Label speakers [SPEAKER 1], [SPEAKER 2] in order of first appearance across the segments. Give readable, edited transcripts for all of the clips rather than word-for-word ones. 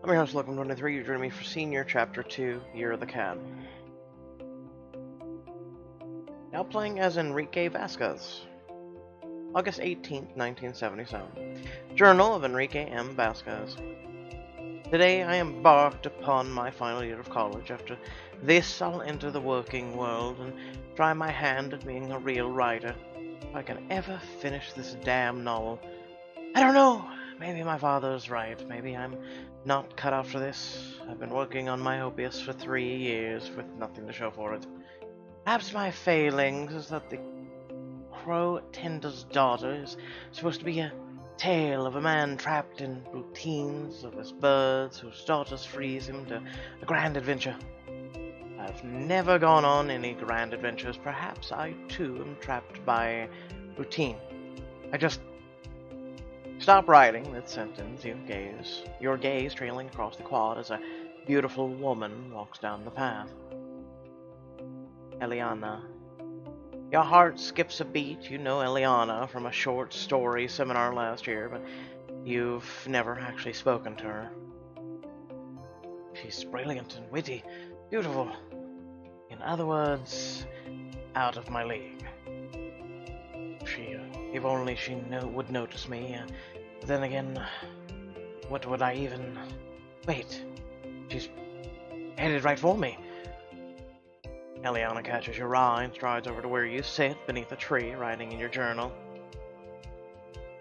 [SPEAKER 1] I'm your host, Lookum23. You're joining me for Senior Chapter 2, Year of the Cat. Now playing as Enrique Vasquez. August 18th, 1977. Journal of Enrique M. Vasquez. Today I embarked upon my final year of college. After this, I'll enter the working world and try my hand at being a real writer. If I can ever finish this damn novel. I don't know. Maybe my father's right. Maybe I'm not cut out for this. I've been working on my opus for 3 years with nothing to show for it. Perhaps my failings is that the crow tender's daughter is supposed to be a tale of a man trapped in routines of his birds whose daughters frees him to a grand adventure. I've never gone on any grand adventures. Perhaps I too am trapped by routine. I just stop writing mid-sentence. Your gaze trailing across the quad as a beautiful woman walks down the path. Eliana. Your heart skips a beat. You know Eliana from a short story seminar last year, but you've never actually spoken to her. She's brilliant and witty, beautiful. In other words, out of my league. If only she would notice me. But then again, what would I even... Wait, she's headed right for me. Eliana catches your eye and strides over to where you sit beneath a tree, writing in your journal.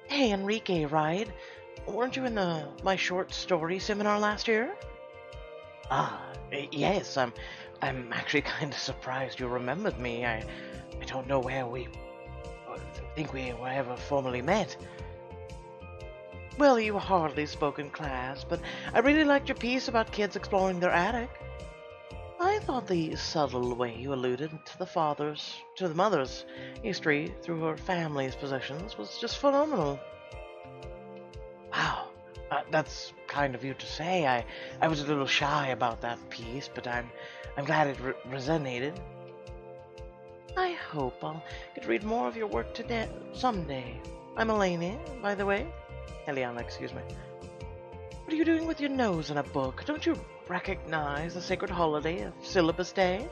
[SPEAKER 1] Hey, Enrique, right? Weren't you in my short story seminar last year? Yes, I'm actually kind of surprised you remembered me. I don't know where we think we were ever formally met. Well, you hardly spoke in class, but I really liked your piece about kids exploring their attic. I thought the subtle way you alluded to the mother's history through her family's possessions was just phenomenal. Wow, that's kind of you to say. I was a little shy about that piece, but I'm glad it resonated. I hope I'll get to read more of your work today, someday. I'm Eliana, by the way. Eliana, excuse me. What are you doing with your nose in a book? Don't you recognize the sacred holiday of Syllabus Day?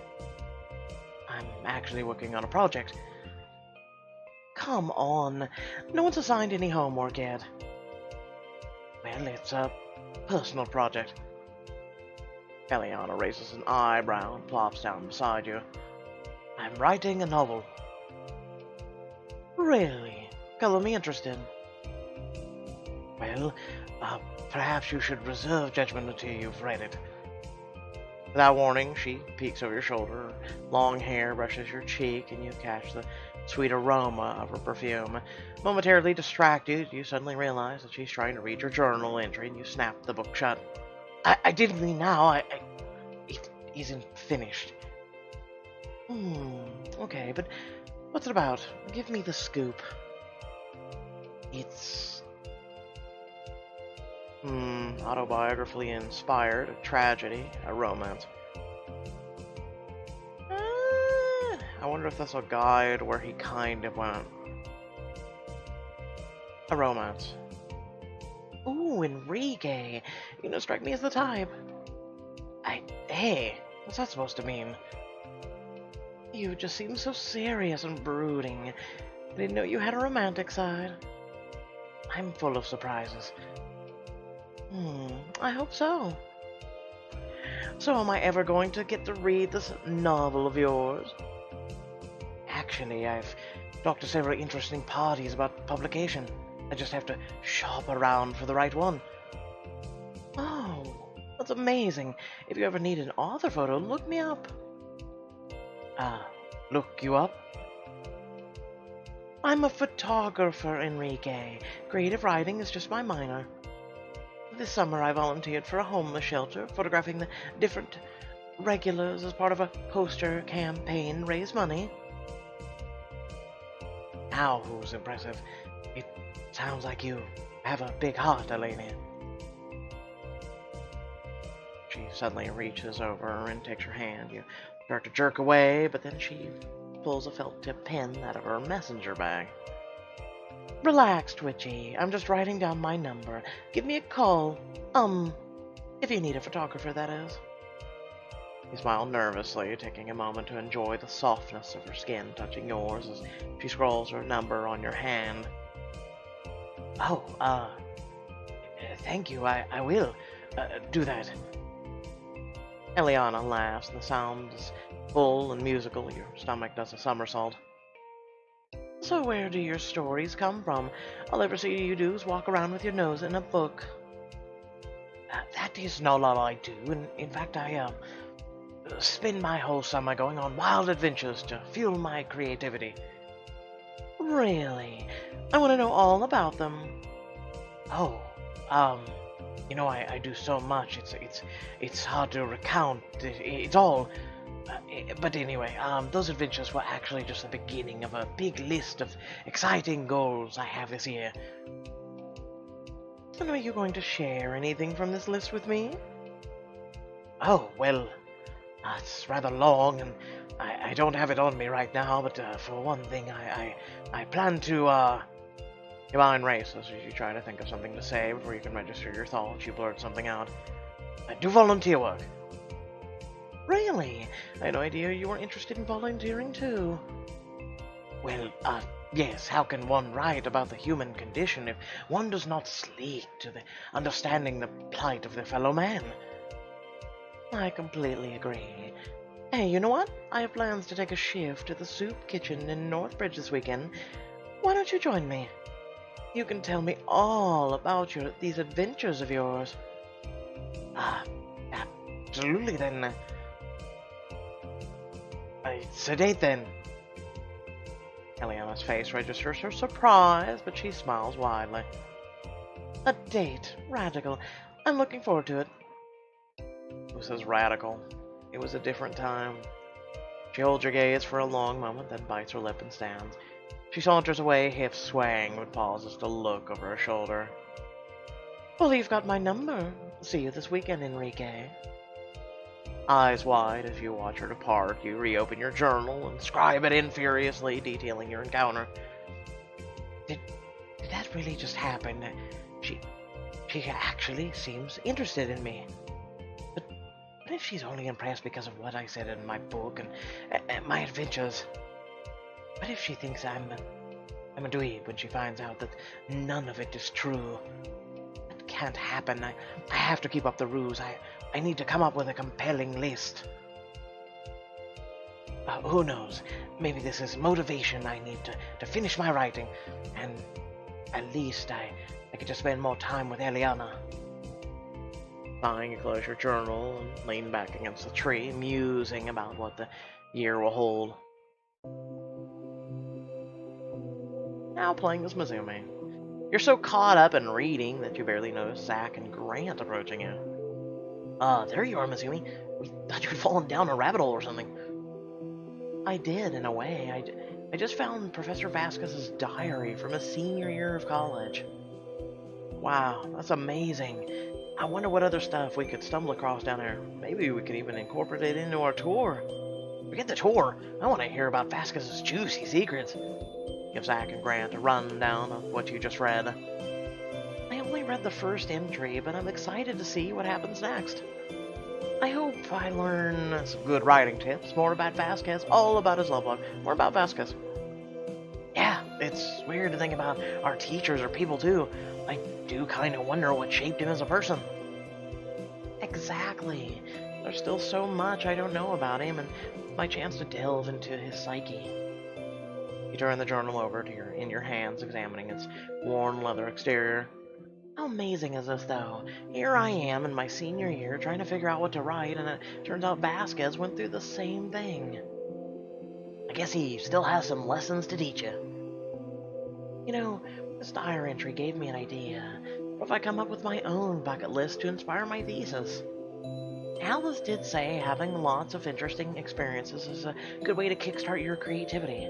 [SPEAKER 1] I'm actually working on a project. Come on, no one's assigned any homework yet. Well, it's a personal project. Eliana raises an eyebrow and plops down beside you. I'm writing a novel. Really? Color me interested. Well, perhaps you should reserve judgment until you've read it. Without warning, she peeks over your shoulder. Long hair brushes your cheek, and you catch the sweet aroma of her perfume. Momentarily distracted, you suddenly realize that she's trying to read your journal entry, and you snap the book shut. I didn't mean now. It isn't finished. Okay, but what's it about? Give me the scoop. It's... autobiographically inspired, a tragedy, a romance. I wonder if that's a guide where he kind of went. A romance. Ooh, Enrique. You don't strike me as the type. Hey, what's that supposed to mean? You just seem so serious and brooding. I didn't know you had a romantic side. I'm full of surprises. I hope so. So am I ever going to get to read this novel of yours? Actually, I've talked to several interesting parties about publication. I just have to shop around for the right one. Oh, that's amazing. If you ever need an author photo, look me up. Look you up? I'm a photographer, Enrique. Creative writing is just my minor. This summer I volunteered for a homeless shelter, photographing the different regulars as part of a poster campaign to raise money. Now who's impressive? It sounds like you have a big heart, Eliana. She suddenly reaches over and takes your hand. You start to jerk away, but then she pulls a felt-tip pen out of her messenger bag. Relax, Twitchy. I'm just writing down my number. Give me a call. If you need a photographer, that is. He smiled nervously, taking a moment to enjoy the softness of her skin touching yours as she scrolls her number on your hand. Oh, thank you, I will, do that. Eliana laughs, and the sound is full and musical. Your stomach does a somersault. So where do your stories come from? All I ever see you do is walk around with your nose in a book. That is not all I do. In fact, I spend my whole summer going on wild adventures to fuel my creativity. Really? I want to know all about them. Oh, I do so much. It's hard to recount. It's all. But anyway, those adventures were actually just the beginning of a big list of exciting goals I have this year. And are you going to share anything from this list with me? Oh, well, it's rather long, and I don't have it on me right now, but for one thing, I plan to, Your mind races as you try to think of something to say before you can register your thoughts. You blurt something out. I do volunteer work. Really? I had no idea you were interested in volunteering too. Well, yes, how can one write about the human condition if one does not sleep to the understanding the plight of their fellow man? I completely agree. Hey, you know what? I have plans to take a shift to the soup kitchen in Northbridge this weekend. Why don't you join me? You can tell me all about these adventures of yours. Absolutely then. It's a date then. Eliana's face registers her surprise, but she smiles widely. A date. Radical. I'm looking forward to it. Who says radical? It was a different time. She holds her gaze for a long moment, then bites her lip and stands. She saunters away, hips swaying, but pauses to look over her shoulder. Well, you've got my number. See you this weekend, Enrique. Eyes wide as you watch her depart, you reopen your journal and scribe it in furiously, detailing your encounter. Did that really just happen? She actually seems interested in me. But what if she's only impressed because of what I said in my book and my adventures? What if she thinks I'm a dweeb when she finds out that none of it is true? That can't happen. I have to keep up the ruse. I need to come up with a compelling list. Who knows? Maybe this is motivation I need to finish my writing, and at least I get to spend more time with Eliana. Sighing, you close your journal and lean back against the tree, musing about what the year will hold. Now playing as Mizumi. You're so caught up in reading that you barely notice Zack and Grant approaching you. There you are, Mizumi. We thought you had fallen down a rabbit hole or something. I did, in a way. I just found Professor Vasquez's diary from his senior year of college. Wow, that's amazing. I wonder what other stuff we could stumble across down there. Maybe we could even incorporate it into our tour. Forget the tour. I want to hear about Vasquez's juicy secrets. Give Zack and Grant a rundown of what you just read. I only read the first entry, but I'm excited to see what happens next. I hope I learn some good writing tips, more about Vasquez, all about his love life, more about Vasquez. Yeah, it's weird to think about our teachers or people too. I do kind of wonder what shaped him as a person. Exactly. There's still so much I don't know about him, and my chance to delve into his psyche. You turn the journal over to in your hands, examining its worn leather exterior. How amazing is this, though? Here I am in my senior year trying to figure out what to write, and it turns out Vasquez went through the same thing. I guess he still has some lessons to teach you. You know, this diary entry gave me an idea. What if I come up with my own bucket list to inspire my thesis? Alice did say having lots of interesting experiences is a good way to kickstart your creativity.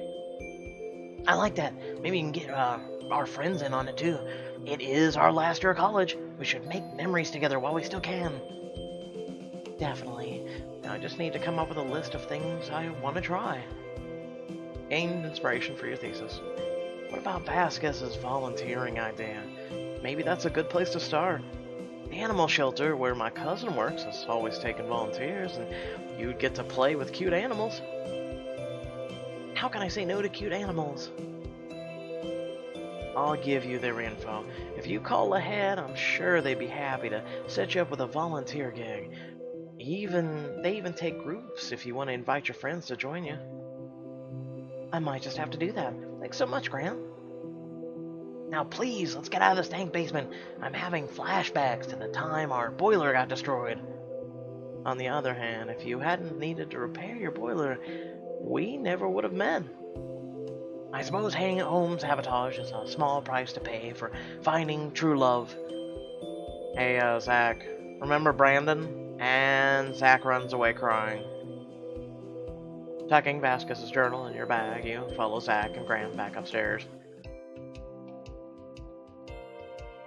[SPEAKER 1] I like that. Maybe you can get our friends in on it too. It is our last year of college. We should make memories together while we still can. Definitely. Now I just need to come up with a list of things I want to try. Gain inspiration for your thesis. What about Vasquez's volunteering idea? Maybe that's a good place to start. The animal shelter where my cousin works is always taking volunteers, and you'd get to play with cute animals. How can I say no to cute animals? I'll give you their info. If you call ahead, I'm sure they'd be happy to set you up with a volunteer gig. They even take groups if you want to invite your friends to join you. I might just have to do that. Thanks so much, Graham. Now please, let's get out of this dang basement. I'm having flashbacks to the time our boiler got destroyed. On the other hand, if you hadn't needed to repair your boiler, we never would have met. I suppose home sabotage is a small price to pay for finding true love. Hey, Zach, remember Brandon? And Zach runs away crying. Tucking Vasquez's journal in your bag, you follow Zach and Graham back upstairs.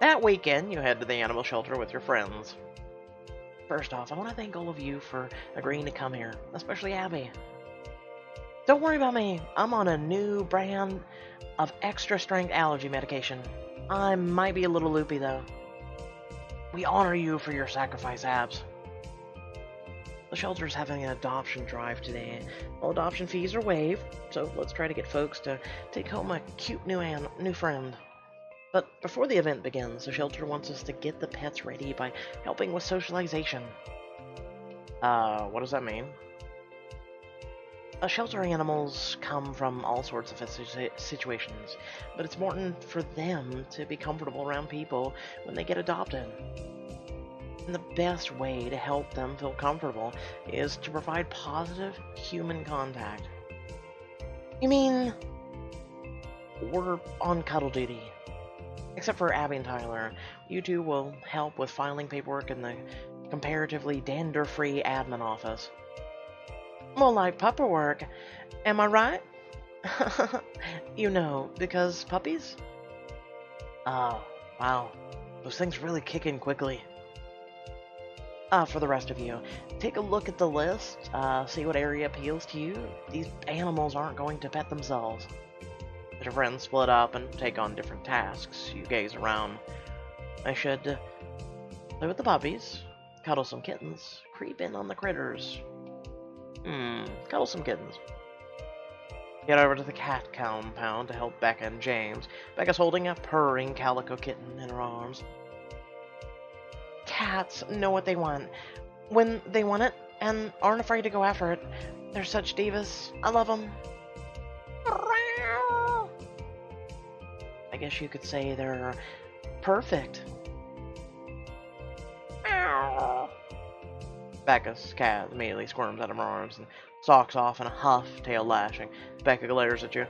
[SPEAKER 1] That weekend, you head to the animal shelter with your friends. First off, I want to thank all of you for agreeing to come here, especially Abby. Don't worry about me. I'm on a new brand of extra-strength allergy medication. I might be a little loopy, though. We honor you for your sacrifice, Abs. The shelter's having an adoption drive today. All adoption fees are waived, so let's try to get folks to take home a cute new friend. But before the event begins, the shelter wants us to get the pets ready by helping with socialization. What does that mean? Shelter animals come from all sorts of situations, but it's important for them to be comfortable around people when they get adopted. And the best way to help them feel comfortable is to provide positive human contact. You mean, we're on cuddle duty. Except for Abby and Tyler, you two will help with filing paperwork in the comparatively dander-free admin office. More like pupper work, am I right? You know, because puppies? Oh, wow. Those things really kick in quickly. For the rest of you, take a look at the list, see what area appeals to you. These animals aren't going to pet themselves. Your friends split up and take on different tasks. You gaze around. I should play with the puppies, cuddle some kittens, creep in on the critters. Cuddle some kittens. Get over to the cat compound to help Becca and James. Becca's holding a purring calico kitten in her arms. Cats know what they want, when they want it, and aren't afraid to go after it. They're such divas. I love them. I guess you could say they're perfect. Becca's cat immediately squirms out of her arms and stalks off in a huff, tail lashing. Becca glares at you.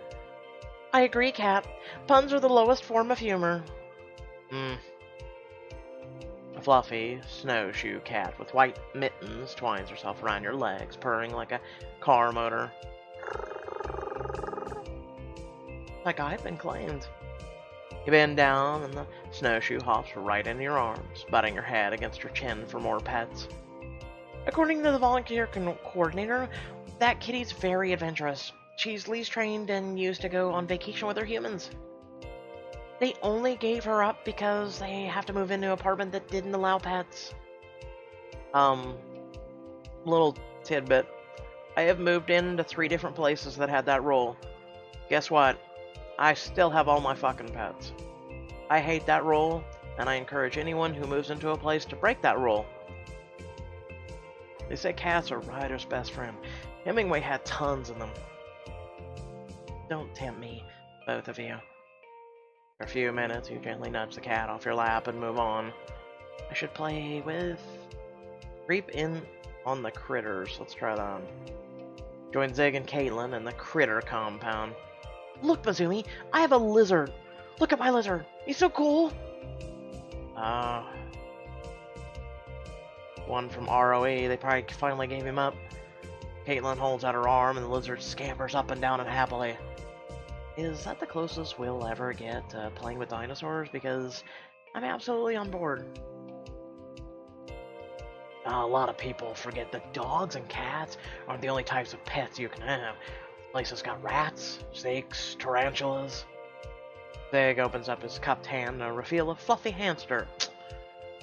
[SPEAKER 1] I agree, Cat. Puns are the lowest form of humor. A fluffy snowshoe cat with white mittens twines herself around your legs, purring like a car motor. Like I've been claimed. You bend down and the snowshoe hops right into your arms, butting her head against your chin for more pets. According to the volunteer coordinator, that kitty's very adventurous. She's least trained and used to go on vacation with her humans. They only gave her up because they have to move into an apartment that didn't allow pets. Little tidbit. I have moved into 3 different places that had that rule. Guess what? I still have all my fucking pets. I hate that rule, and I encourage anyone who moves into a place to break that rule. They say cats are Ryder's best friend. Hemingway had tons of them. Don't tempt me, both of you. For a few minutes, you gently nudge the cat off your lap and move on. I should play with... Creep in on the critters. Let's try that. Join Zig and Caitlin in the critter compound. Look, Bazoomi, I have a lizard. Look at my lizard. He's so cool. One from ROE. They probably finally gave him up. Caitlin holds out her arm and the lizard scampers up and down it happily. Is that the closest we'll ever get to playing with dinosaurs? Because I'm absolutely on board. A lot of people forget that dogs and cats aren't the only types of pets you can have. Place has got rats, snakes, tarantulas. Zig opens up his cupped hand to reveal a fluffy hamster.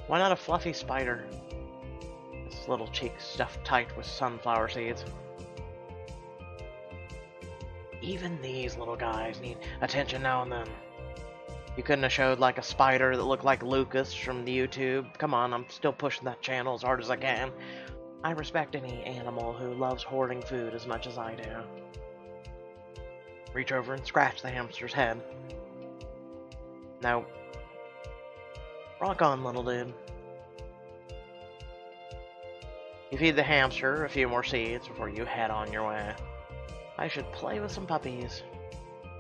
[SPEAKER 1] Why not a fluffy spider? His little cheek stuffed tight with sunflower seeds. Even these little guys need attention now and then. You couldn't have showed like a spider that looked like Lucas from the YouTube. Come on, I'm still pushing that channel as hard as I can. I respect any animal who loves hoarding food as much as I do. Reach over and scratch the hamster's head. Now, rock on, little dude. You feed the hamster a few more seeds before you head on your way. I should play with some puppies.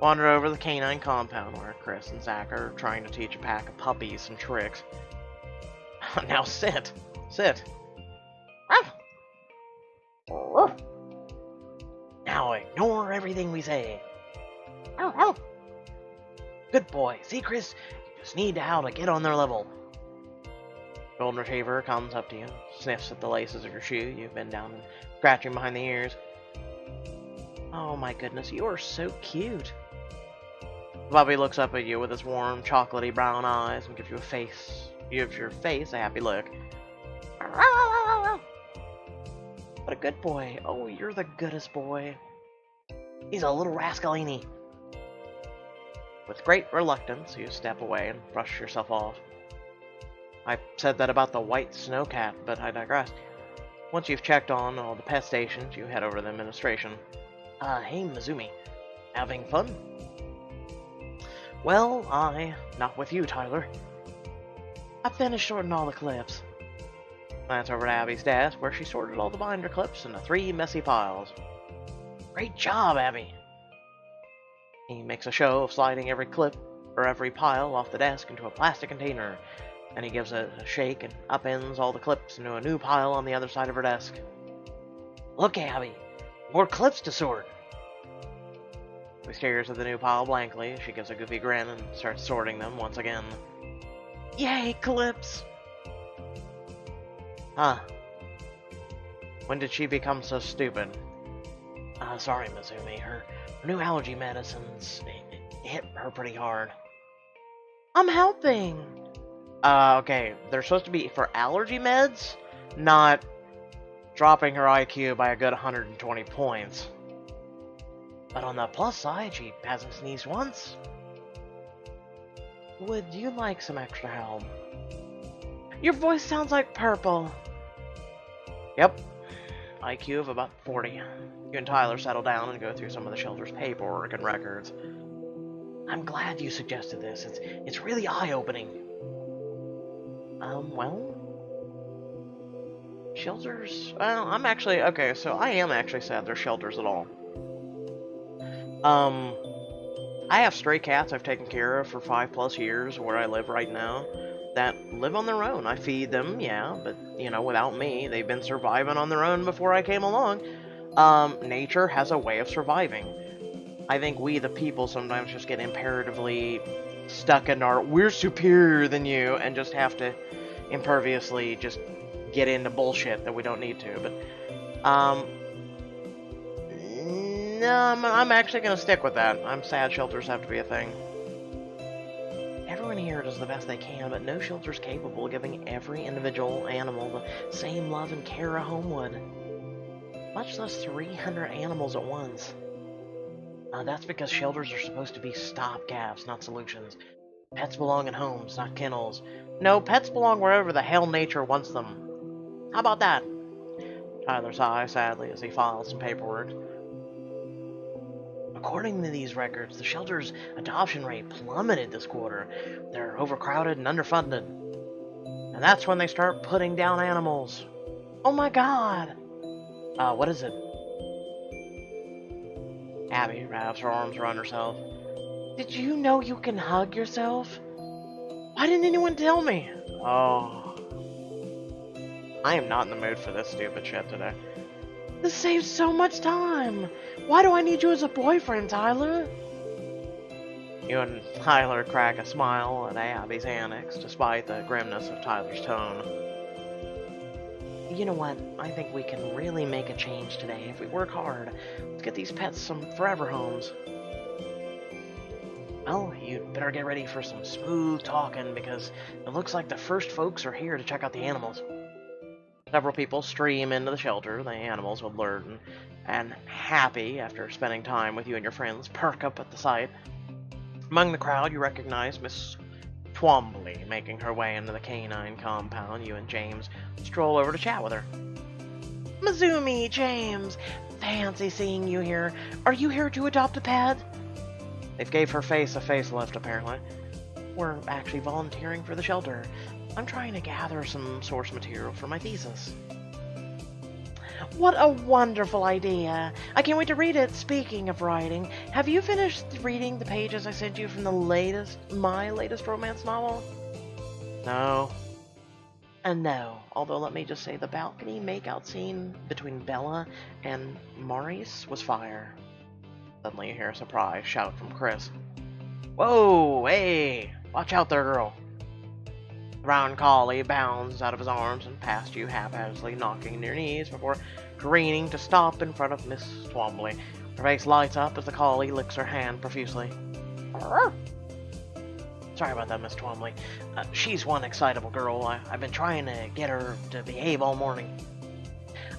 [SPEAKER 1] Wander over the canine compound where Chris and Zach are trying to teach a pack of puppies some tricks. Now sit. Sit. Now ignore everything we say. Good boy. See, Chris? You just need how to get on their level. Golden Retriever comes up to you, sniffs at the laces of your shoe. You've been down and scratching behind the ears. Oh my goodness, you are so cute. Bobby looks up at you with his warm, chocolatey brown eyes and gives your face a happy look. What a good boy. Oh, you're the goodest boy. He's a little rascalini. With great reluctance, you step away and brush yourself off. I said that about the white snowcat, but I digress. Once you've checked on all the pet stations, you head over to the administration. Hey, Mizumi. Having fun? Well, not with you, Tyler. I finished sorting all the clips. Glance over to Abby's desk, where she sorted all the binder clips into 3 messy piles. Great job, Abby. He makes a show of sliding every clip, or every pile, off the desk into a plastic container, and he gives a shake and upends all the clips into a new pile on the other side of her desk. Look, Abby, more clips to sort. He stares at the new pile blankly. She gives a goofy grin and starts sorting them once again. Yay, clips! Huh. When did she become so stupid? Sorry, Mizumi. Her new allergy medicines hit her pretty hard. I'm helping! Okay. They're supposed to be for allergy meds, not dropping her IQ by a good 120 points. But on the plus side, she hasn't sneezed once. Would you like some extra help? Your voice sounds like purple. Yep. IQ of about 40. You and Tyler settle down and go through some of the shelter's paperwork and records. I'm glad you suggested this. It's really eye-opening. Well... Shelters? Well, I'm actually... Okay, so I am actually sad there's shelters at all. I have stray cats I've taken care of for 5+ years where I live right now that live on their own. I feed them, yeah, but, you know, without me, they've been surviving on their own before I came along. Nature has a way of surviving. I think we, the people, sometimes just get imperatively stuck in our, we're superior than you, and just have to imperviously just get into bullshit that we don't need to, but, no, I'm actually going to stick with that. I'm sad shelters have to be a thing. Everyone here does the best they can, but no shelter's capable of giving every individual animal the same love and care a home would. Much less 300 animals at once. That's because shelters are supposed to be stopgaps, not solutions. Pets belong in homes, not kennels. No, pets belong wherever the hell nature wants them. How about that? Tyler sighs sadly as he files some paperwork. According to these records, the shelter's adoption rate plummeted this quarter. They're overcrowded and underfunded. And that's when they start putting down animals. Oh my god! What is it? Abby wraps her arms around herself. Did you know you can hug yourself? Why didn't anyone tell me? Oh. I am not in the mood for this stupid shit today. This saves so much time. Why do I need you as a boyfriend, Tyler? You and Tyler crack a smile at Abby's annex, despite the grimness of Tyler's tone. You know what? I think we can really make a change today if we work hard. Let's get these pets some forever homes. Well, you you'd better get ready for some smooth talking because it looks like the first folks are here to check out the animals. Several people stream into the shelter. The animals, alert and happy after spending time with you and your friends, perk up at the sight. Among the crowd, you recognize Miss Twombly making her way into the canine compound. You and James stroll over to chat with her. Mizumi, James, fancy seeing you here. Are you here to adopt a pet? They've gave her face a facelift, apparently. We're actually volunteering for the shelter. I'm trying to gather some source material for my thesis. What a wonderful idea. I can't wait to read it. Speaking of writing, have you finished reading the pages I sent you from my latest romance novel? No. And no, although let me just say the balcony makeout scene between Bella and Maurice was fire. Suddenly you hear a surprise shout from Chris. Whoa, hey, watch out there, girl. The round collie bounds out of his arms and past you haphazardly, knocking your knees before careening to stop in front of Miss Twombly. Her face lights up as the collie licks her hand profusely. Sorry about that, Miss Twombly. She's one excitable girl. I've been trying to get her to behave all morning.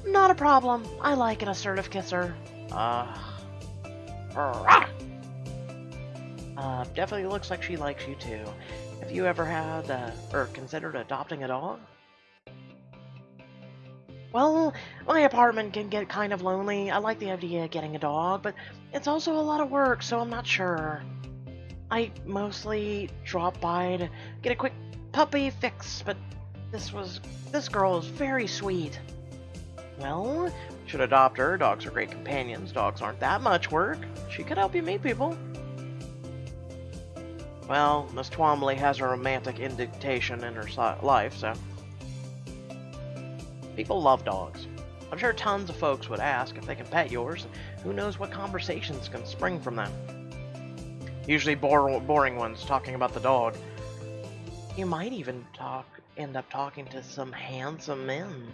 [SPEAKER 1] Not a problem. I like an assertive kisser. Definitely looks like she likes you too. Have you ever had, or considered adopting a dog? Well, my apartment can get kind of lonely. I like the idea of getting a dog, but it's also a lot of work, so I'm not sure. I mostly drop by to get a quick puppy fix, but this girl is very sweet. Well, you should adopt her. Dogs are great companions. Dogs aren't that much work. She could help you meet people. Well, Miss Twombly has a romantic indentation in her life, so... People love dogs. I'm sure tons of folks would ask if they can pet yours, and who knows what conversations can spring from them. Usually boring ones, talking about the dog. You might even end up talking to some handsome men.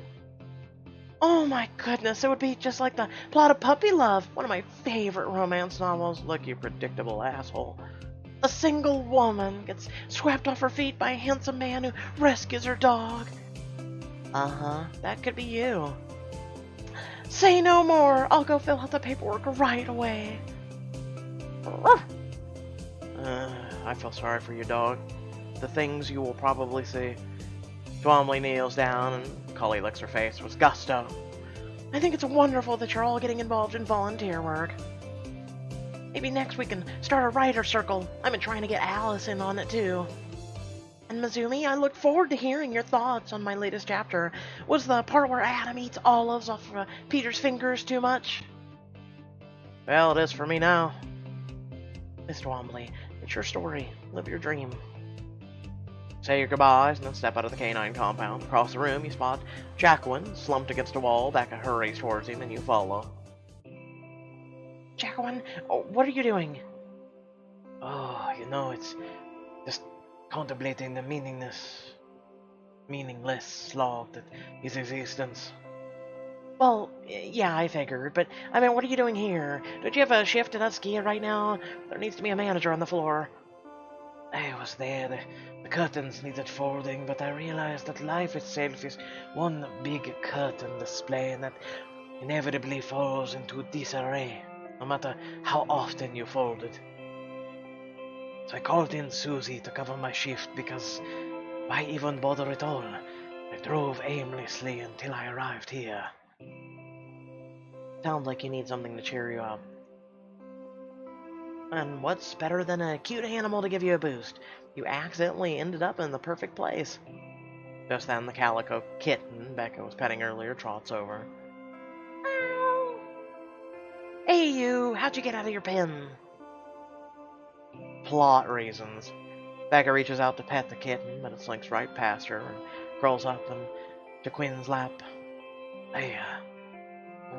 [SPEAKER 1] Oh my goodness, it would be just like the plot of Puppy Love, one of my favorite romance novels. Look, you predictable asshole. A single woman gets swept off her feet by a handsome man who rescues her dog. Uh-huh, that could be you. Say no more. I'll go fill out the paperwork right away. I feel sorry for your dog. The things you will probably see. Twombly kneels down and Collie licks her face with gusto. I think it's wonderful that you're all getting involved in volunteer work. Maybe next we can start a writer circle. I've been trying to get Alice in on it too. And Mizumi, I look forward to hearing your thoughts on my latest chapter. Was the part where Adam eats olives off Peter's fingers too much? Well, it is for me now. Miss Twombly, it's your story. Live your dream. Say your goodbyes and then step out of the canine compound. Across the room, you spot Jacqueline slumped against a wall. Becca hurries towards him and you follow. Jacqueline, what are you doing? Oh, it's just contemplating the meaningless slog that is existence. Well, yeah, I figured, but I mean, what are you doing here? Don't you have a shift at Uskia right now? There needs to be a manager on the floor. I was there. The curtains needed folding, but I realized that life itself is one big curtain display, and that inevitably falls into disarray, no matter how often you fold it. So I called in Susie to cover my shift because why even bother at all? I drove aimlessly until I arrived here. Sounds like you need something to cheer you up. And what's better than a cute animal to give you a boost? You accidentally ended up in the perfect place. Just then the calico kitten Becca was petting earlier trots over. Ow. Hey you, how'd you get out of your pen? Plot reasons. Becca reaches out to pet the kitten, but it slinks right past her and crawls up to Quinn's lap. Hey,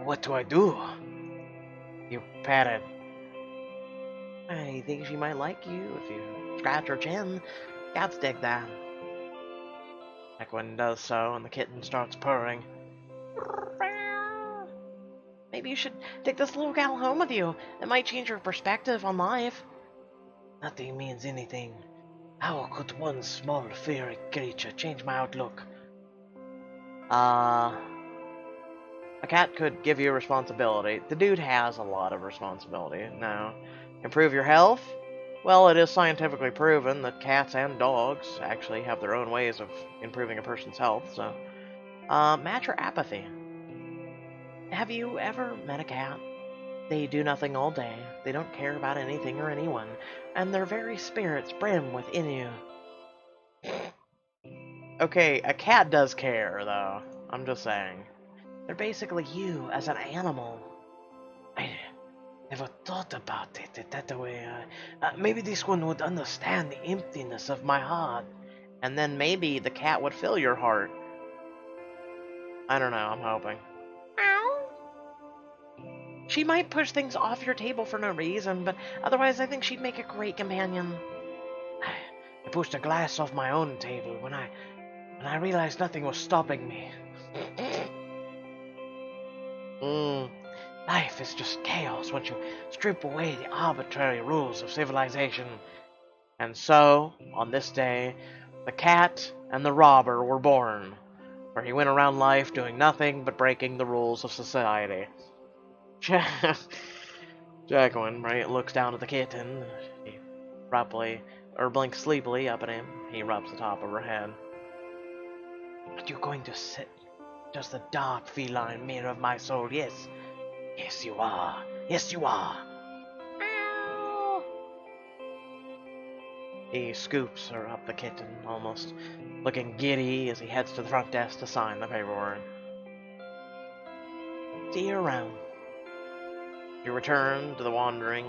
[SPEAKER 1] what do I do? You pet it. I think she might like you if you scratch her chin. Cats dig that. Equin does so, and the kitten starts purring. Maybe you should take this little gal home with you. It might change your perspective on life. Nothing means anything. How could one small fairy creature change my outlook? A cat could give you responsibility. The dude has a lot of responsibility. Now, improve your health? Well, it is scientifically proven that cats and dogs actually have their own ways of improving a person's health, so... match your apathy. Have you ever met a cat? They do nothing all day, they don't care about anything or anyone, and their very spirits brim within you. Okay, a cat does care, though. I'm just saying. They're basically you as an animal. I never thought about it that way. Maybe this one would understand the emptiness of my heart. And then maybe the cat would fill your heart. I don't know, I'm hoping. She might push things off your table for no reason, but otherwise I think she'd make a great companion. I pushed a glass off my own table when I realized nothing was stopping me. Life is just chaos once you strip away the arbitrary rules of civilization. And so, on this day, the cat and the robber were born, where he went around life doing nothing but breaking the rules of society. Jacqueline, right, looks down at the kitten. He abruptly, or blinks sleepily up at him. He rubs the top of her head. Are you going to sit? Just the dark feline mirror of my soul, yes. Yes, you are. Yes, you are. Ow. He scoops her up the kitten, almost looking giddy as he heads to the front desk to sign the paperwork. See you around. You return to the wandering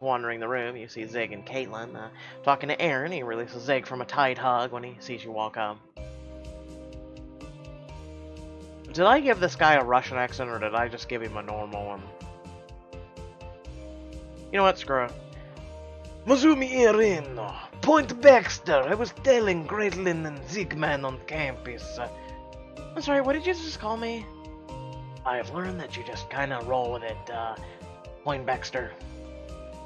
[SPEAKER 1] the room. You see Zig and Caitlin talking to Aaron. He releases Zig from a tight hug when he sees you walk up. Did I give this guy a Russian accent, or did I just give him a normal one? You know what? Screw it. Mazumi Irino, Point Baxter. I was telling Caitlin and Zigman on campus. I'm sorry, what did you just call me? I've learned that you just kind of roll with it, Point Baxter.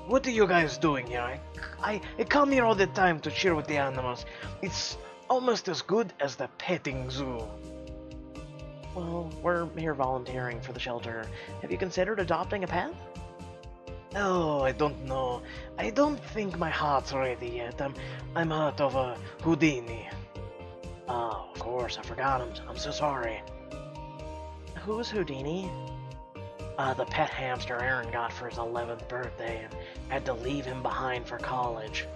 [SPEAKER 1] What are you guys doing here? I come here all the time to cheer with the animals. It's almost as good as the petting zoo. Well, we're here volunteering for the shelter. Have you considered adopting a pet? Oh, I don't know. I don't think my heart's ready yet. I'm hurt over Houdini. Oh, of course, I forgot him. I'm so sorry. Who's Houdini? The pet hamster Aaron got for his 11th birthday and had to leave him behind for college.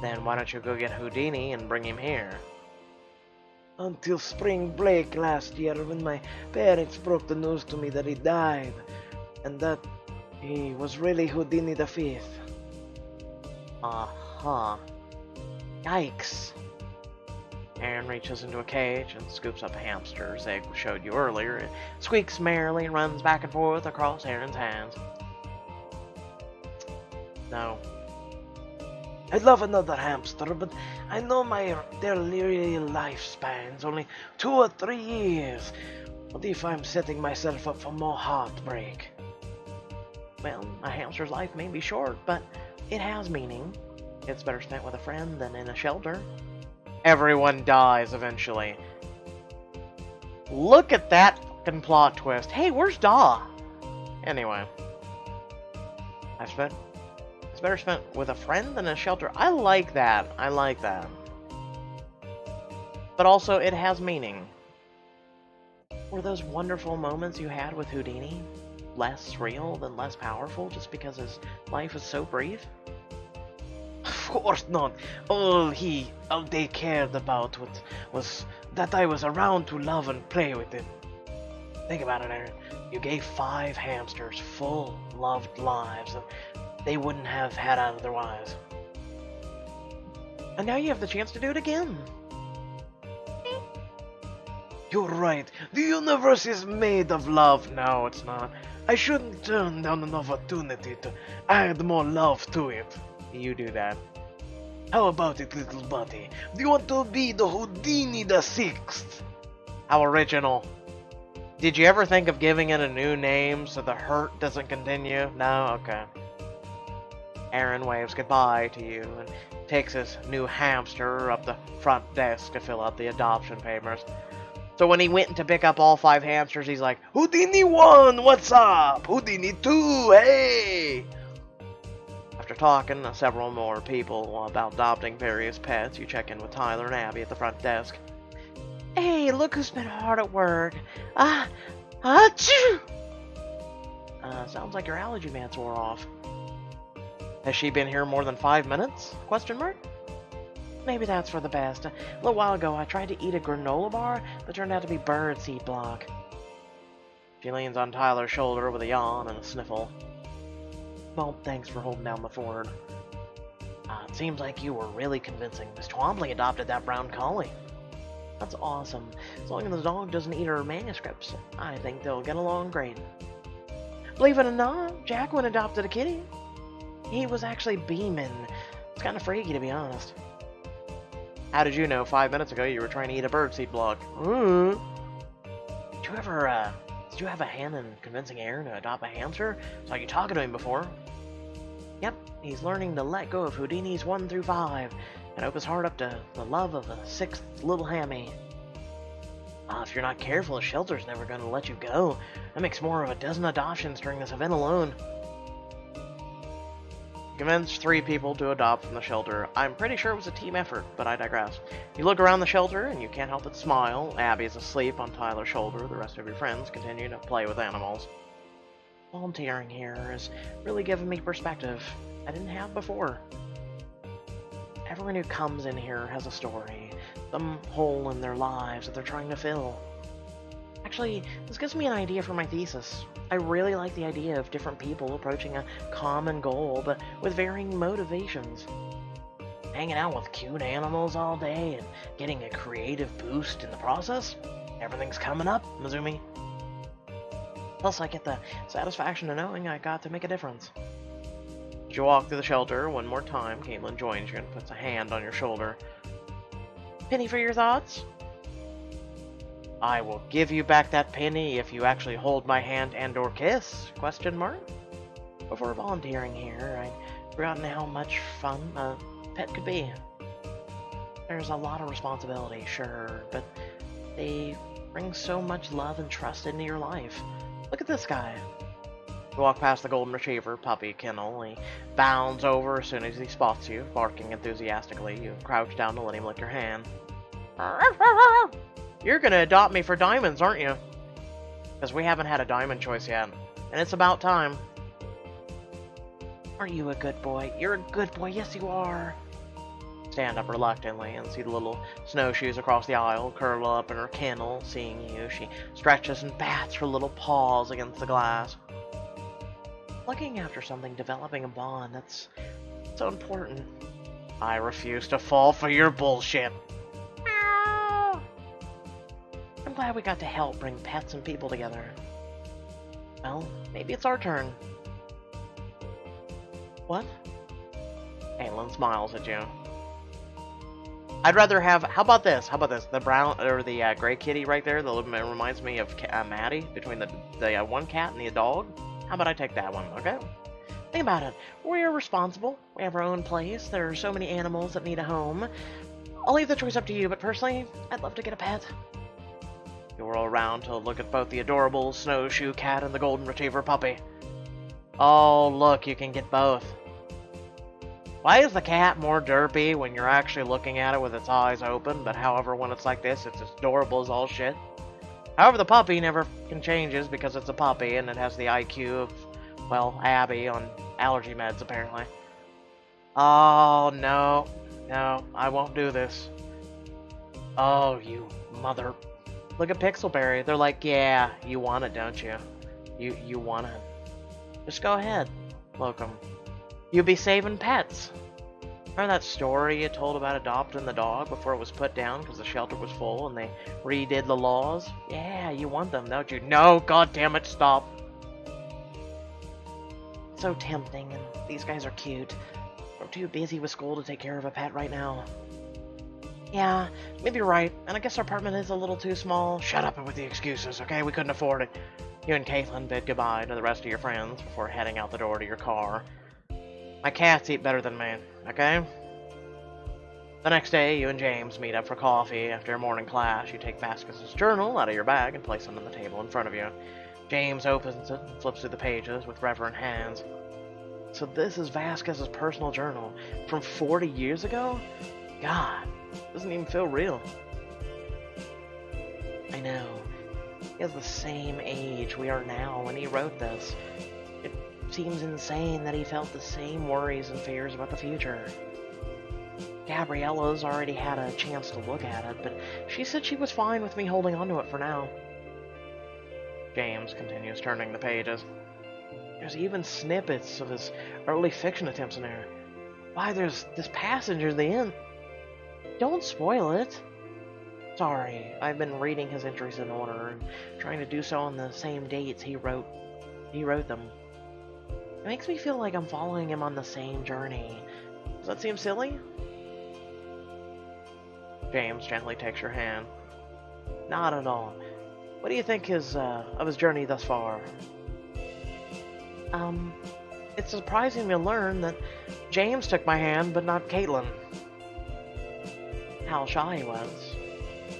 [SPEAKER 1] Then why don't you go get Houdini and bring him here? Until spring break last year when my parents broke the news to me that he died. And that he was really Houdini the Fifth. Uh-huh. Yikes. Aaron reaches into a cage and scoops up a hamster Zig showed you earlier. It squeaks merrily and runs back and forth across Aaron's hands. No. I'd love another hamster, but I know their real lifespan's only 2 or 3 years. What if I'm setting myself up for more heartbreak? Well, a hamster's life may be short, but it has meaning. It's better spent with a friend than in a shelter. Everyone dies eventually. Look at that fucking plot twist. Hey, where's Daw? Anyway. It's better spent with a friend than a shelter. I like that. I like that. But also, it has meaning. Were those wonderful moments you had with Houdini less real than less powerful just because his life is so brief? Of course not. All they cared about was that I was around to love and play with him. Think about it, Aaron. You gave 5 hamsters full, loved lives, and they wouldn't have had otherwise. And now you have the chance to do it again. You're right. The universe is made of love. No, it's not. I shouldn't turn down an opportunity to add more love to it. You do that. How about it, little buddy? Do you want to be the Houdini the 6th? How original. Did you ever think of giving it a new name so the hurt doesn't continue? No? Okay. Aaron waves goodbye to you and takes his new hamster up the front desk to fill out the adoption papers. So when he went to pick up all 5 hamsters, he's like, Houdini 1, what's up? Houdini 2, hey! After talking to several more people about adopting various pets, you check in with Tyler and Abby at the front desk. Hey, look who's been hard at work. Achoo! Sounds like your allergy meds wore off. Has she been here more than 5 minutes? Question mark? Maybe that's for the best. A little while ago, I tried to eat a granola bar that turned out to be birdseed block. She leans on Tyler's shoulder with a yawn and a sniffle. Well, thanks for holding down the fort. It seems like you were really convincing. Miss Twombly adopted that brown collie. That's awesome. As long as the dog doesn't eat her manuscripts, I think they'll get along great. Believe it or not, Jacqueline adopted a kitty. He was actually beaming. It's kind of freaky, to be honest. How did you know 5 minutes ago you were trying to eat a birdseed block? Did you have a hand in convincing Aaron to adopt a hamster? Saw you talking to him before. Yep, he's learning to let go of Houdini's 1 through 5 and open his heart up to the love of a 6th little hammy. If you're not careful, the shelter's never going to let you go. That makes more of a dozen adoptions during this event alone. Convinced 3 people to adopt from the shelter. I'm pretty sure it was a team effort, but I digress. You look around the shelter and you can't help but smile. Abby is asleep on Tyler's shoulder. The rest of your friends continue to play with animals. Volunteering here has really given me perspective I didn't have before. Everyone who comes in here has a story, some hole in their lives that they're trying to fill. Actually, this gives me an idea for my thesis. I really like the idea of different people approaching a common goal, but with varying motivations. Hanging out with cute animals all day and getting a creative boost in the process? Everything's coming up, Mizumi. Plus, I get the satisfaction of knowing I got to make a difference. As you walk through the shelter one more time, Caitlin joins you and puts a hand on your shoulder. Penny for your thoughts? I will give you back that penny if you actually hold my hand and or kiss? Question mark? Before volunteering here, I'd forgotten how much fun a pet could be. There's a lot of responsibility, sure, but they bring so much love and trust into your life. Look at this guy. You walk past the golden retriever puppy kennel. He bounds over as soon as he spots you, barking enthusiastically. You crouch down to let him lick your hand. You're gonna adopt me for diamonds, aren't you? Because we haven't had a diamond choice yet, and it's about time. Are you a good boy? You're a good boy, yes you are. Stand up reluctantly and see the little snowshoes across the aisle curl up in her kennel. Seeing you, she stretches and bats her little paws against the glass. Looking after something, developing a bond, that's so important. I refuse to fall for your bullshit. I'm glad we got to help bring pets and people together. Well, maybe it's our turn. What? Caitlin smiles at you. I'd rather have, how about this? The brown, or the gray kitty right there, that reminds me of Maddie, between the one cat and the dog. How about I take that one, okay? Think about it. We're responsible. We have our own place. There are so many animals that need a home. I'll leave the choice up to you, but personally, I'd love to get a pet. You whirl around to look at both the adorable snowshoe cat and the golden retriever puppy. Oh, look, you can get both. Why is the cat more derpy when you're actually looking at it with its eyes open, but however, when it's like this, it's as adorable as all shit? However, the puppy never changes because it's a puppy and it has the IQ of, well, Abby on allergy meds, apparently. Oh, no. No, I won't do this. Oh, you mother... Look at Pixelberry. They're like, yeah, you want it, don't you? You want it. Just go ahead. Locum. You'll be saving pets. Remember that story you told about adopting the dog before it was put down because the shelter was full and they redid the laws? Yeah, you want them, don't you? No, goddammit, stop. It's so tempting, and these guys are cute. I'm too busy with school to take care of a pet right now. Yeah, maybe you're right, and I guess our apartment is a little too small. Shut up with the excuses, okay? We couldn't afford it. You and Caitlin bid goodbye to the rest of your friends before heading out the door to your car. My cats eat better than me, okay? The next day, you and James meet up for coffee. After your morning class, you take Vasquez's journal out of your bag and place it on the table in front of you. James opens it and flips through the pages with reverent hands. So this is Vasquez's personal journal from 40 years ago? God, doesn't even feel real. I know. He has the same age we are now when he wrote this. It seems insane that he felt the same worries and fears about the future. Gabriella's already had a chance to look at it, but she said she was fine with me holding onto it for now. James continues turning the pages. There's even snippets of his early fiction attempts in there. Why, there's this passage near the end. Don't spoil it. Sorry, I've been reading his entries in order and trying to do so on the same dates he wrote them. It makes me feel like I'm following him on the same journey. Does that seem silly? James gently takes your hand. Not at all. What do you think of his journey thus far? It's surprising to learn that James took my hand, but not Caitlin. How shy he was.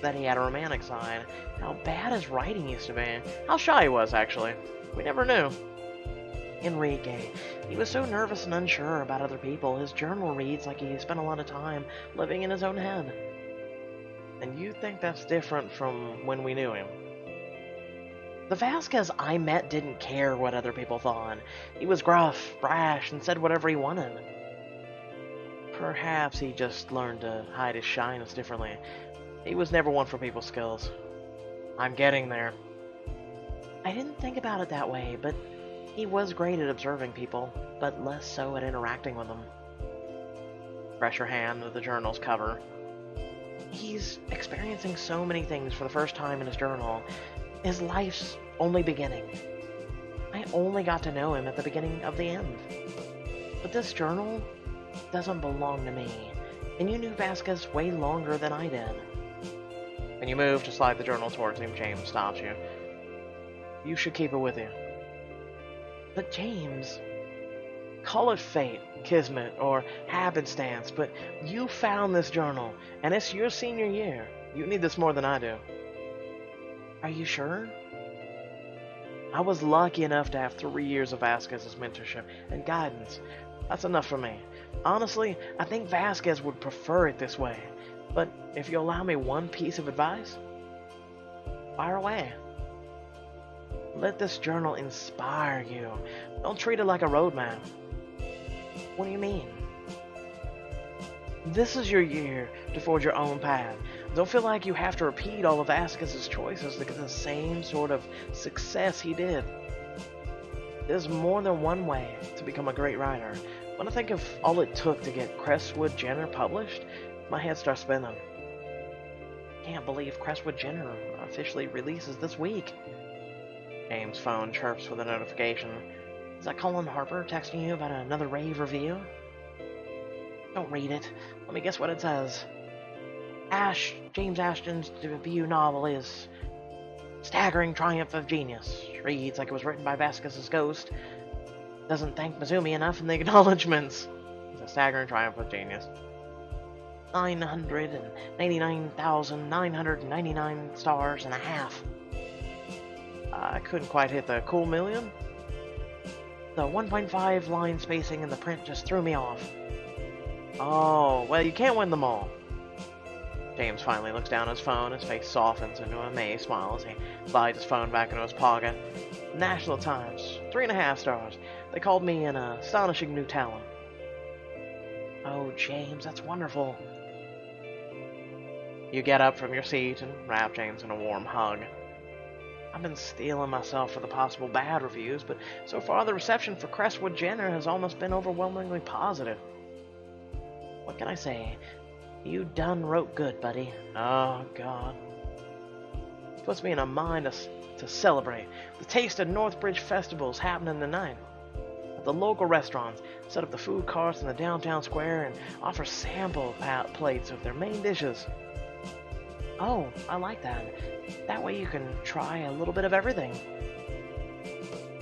[SPEAKER 1] That he had a romantic side. How bad his writing used to be. How shy he was, actually. We never knew. Enrique. He was so nervous and unsure about other people. His journal reads like he spent a lot of time living in his own head. And you think that's different from when we knew him? The Vasquez I met didn't care what other people thought. He was gruff, brash, and said whatever he wanted. Perhaps he just learned to hide his shyness differently. He was never one for people's skills. I'm getting there. I didn't think about it that way, but he was great at observing people, but less so at interacting with them. Press your hand to the journal's cover. He's experiencing so many things for the first time in his journal. His life's only beginning. I only got to know him at the beginning of the end. But this journal doesn't belong to me, and you knew Vasquez way longer than I did. When you move to slide the journal towards him, James stops you. You should keep it with you. But James, call it fate, kismet, or happenstance, but you found this journal, and it's your senior year. You need this more than I do. Are you sure? I was lucky enough to have 3 years of Vasquez's mentorship and guidance. That's enough for me. Honestly, I think Vasquez would prefer it this way. But if you allow me one piece of advice, fire away. Let this journal inspire you. Don't treat it like a roadmap. What do you mean? This is your year to forge your own path. Don't feel like you have to repeat all of Vasquez's choices to get the same sort of success he did. There's more than one way to become a great writer. When I think of all it took to get Crestwood Jenner published, my head starts spinning. Can't believe Crestwood Jenner officially releases this week. James' phone chirps with a notification. Is that Colin Harper texting you about another rave review? Don't read it. Let me guess what it says. James Ashton's debut novel is Staggering Triumph of Genius. Reads like it was written by Vasquez's ghost. Doesn't thank Mizumi enough in the acknowledgments. It's a Staggering Triumph of Genius. 999,999 stars and a half. I couldn't quite hit the cool million. The 1.5 line spacing in the print just threw me off. Oh, well, you can't win them all. James finally looks down at his phone. His face softens into a amazed smile as he slides his phone back into his pocket. National Times, 3.5 stars. They called me an astonishing new talent. Oh, James, that's wonderful. You get up from your seat and wrap James in a warm hug. I've been steeling myself for the possible bad reviews, but so far the reception for Crestwood Jenner has almost been overwhelmingly positive. What can I say? You done wrote good, buddy. Oh, God. It puts me in a mind to celebrate. The Taste of Northbridge Festival's happening tonight. At the local restaurants, set up the food carts in the downtown square and offer sample plates of their main dishes. Oh, I like that. That way you can try a little bit of everything.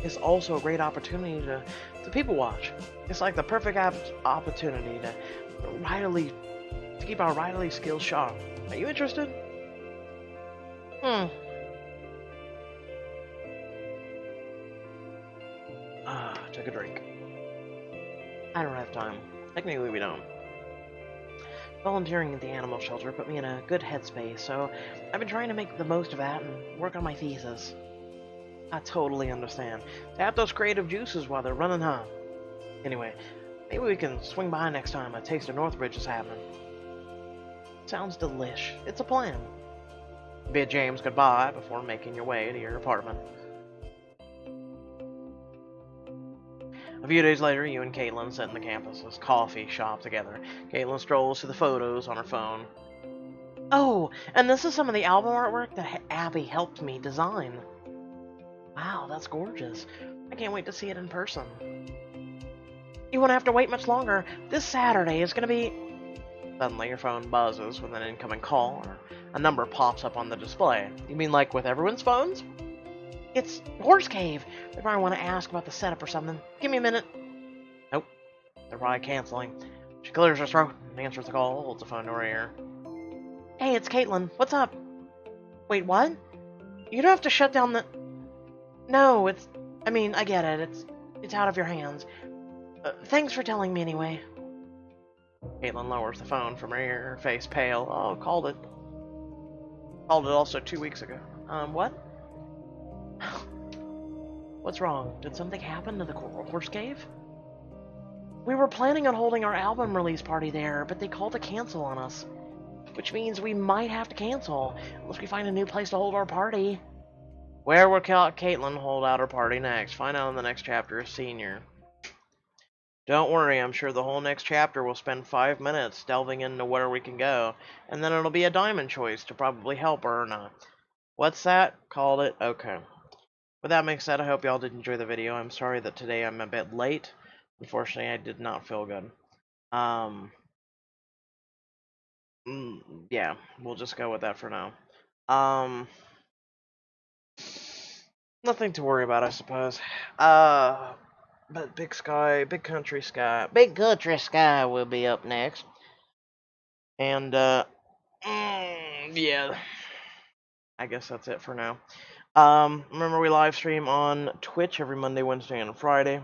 [SPEAKER 1] is also a great opportunity to people watch. It's like the perfect opportunity to keep our writerly skills sharp. Are you interested? Took a drink. I don't have time. Technically, we don't. Volunteering at the animal shelter put me in a good headspace, so I've been trying to make the most of that and work on my thesis. I totally understand. Tap those creative juices while they're running hot. Anyway, maybe we can swing by next time a Taste of Northbridge is happening. Sounds delish. It's a plan. Bid James goodbye before making your way to your apartment. A few days later, you and Caitlin sit in the campus's coffee shop together. Caitlin strolls through the photos on her phone. Oh, and this is some of the album artwork that Abby helped me design. Wow, that's gorgeous. I can't wait to see it in person. You won't have to wait much longer. This Saturday is going to be... Suddenly, your phone buzzes with an incoming call, or a number pops up on the display. You mean like with everyone's phones? It's Horse Cave. They probably want to ask about the setup or something. Give me a minute. Nope. They're probably canceling. She clears her throat and answers the call, holds the phone to her ear. Hey, it's Caitlin. What's up? Wait, what? You don't have to shut down the... No, it's... I mean, I get it. It's out of your hands. Thanks for telling me anyway. Caitlin lowers the phone from her ear, her face pale. Oh, called it. Called it also 2 weeks ago. What? What's wrong? Did something happen to the Horse Cave? We were planning on holding our album release party there, but they called to cancel on us. Which means we might have to cancel, unless we find a new place to hold our party. Where will Caitlin hold out her party next? Find out in the next chapter of Senior. Don't worry, I'm sure the whole next chapter will spend 5 minutes delving into where we can go, and then it'll be a diamond choice to probably help her or not. What's that? Called it? Okay. With that being said, I hope y'all did enjoy the video. I'm sorry that today I'm a bit late. Unfortunately, I did not feel good. Yeah, we'll just go with that for now. Nothing to worry about, I suppose. But Big Country Sky will be up next. And, yeah. I guess that's it for now. Remember we live stream on Twitch every Monday, Wednesday, and Friday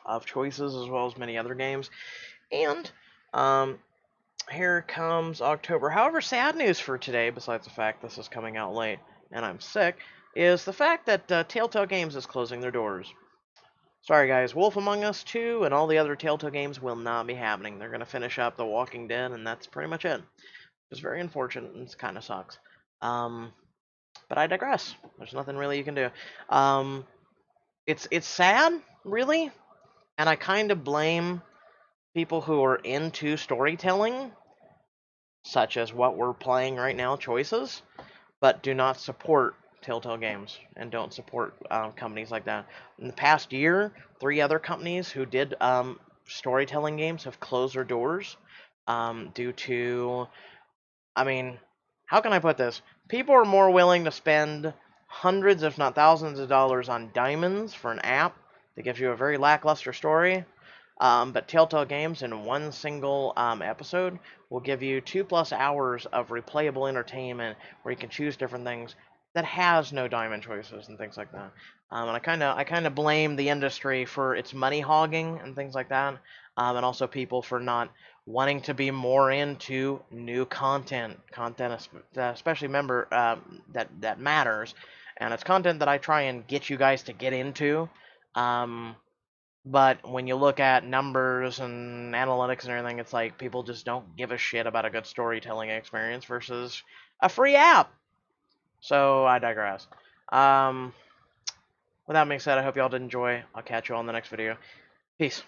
[SPEAKER 1] of Choices, as well as many other games. And, here comes October. However, sad news for today, besides the fact this is coming out late and I'm sick, is the fact that Telltale Games is closing their doors. Sorry guys, Wolf Among Us 2 and all the other Telltale games will not be happening. They're going to finish up The Walking Dead, and that's pretty much it. It's very unfortunate, and it kind of sucks. But I digress. There's nothing really you can do. It's sad, really, and I kind of blame people who are into storytelling, such as what we're playing right now, Choices, but do not support Telltale Games and don't support companies like that. In the past year, 3 other companies who did storytelling games have closed their doors due to, I mean, how can I put this? People are more willing to spend hundreds, if not thousands of dollars on diamonds for an app that gives you a very lackluster story. But Telltale Games in one single episode will give you 2+ hours of replayable entertainment where you can choose different things that has no diamond choices and things like that. And I kind of blame the industry for its money hogging and things like that, and also people for not wanting to be more into new content, especially that matters, and it's content that I try and get you guys to get into. But when you look at numbers and analytics and everything, it's like people just don't give a shit about a good storytelling experience versus a free app. So I digress. With that being said, I hope y'all did enjoy. I'll catch you all in the next video. Peace.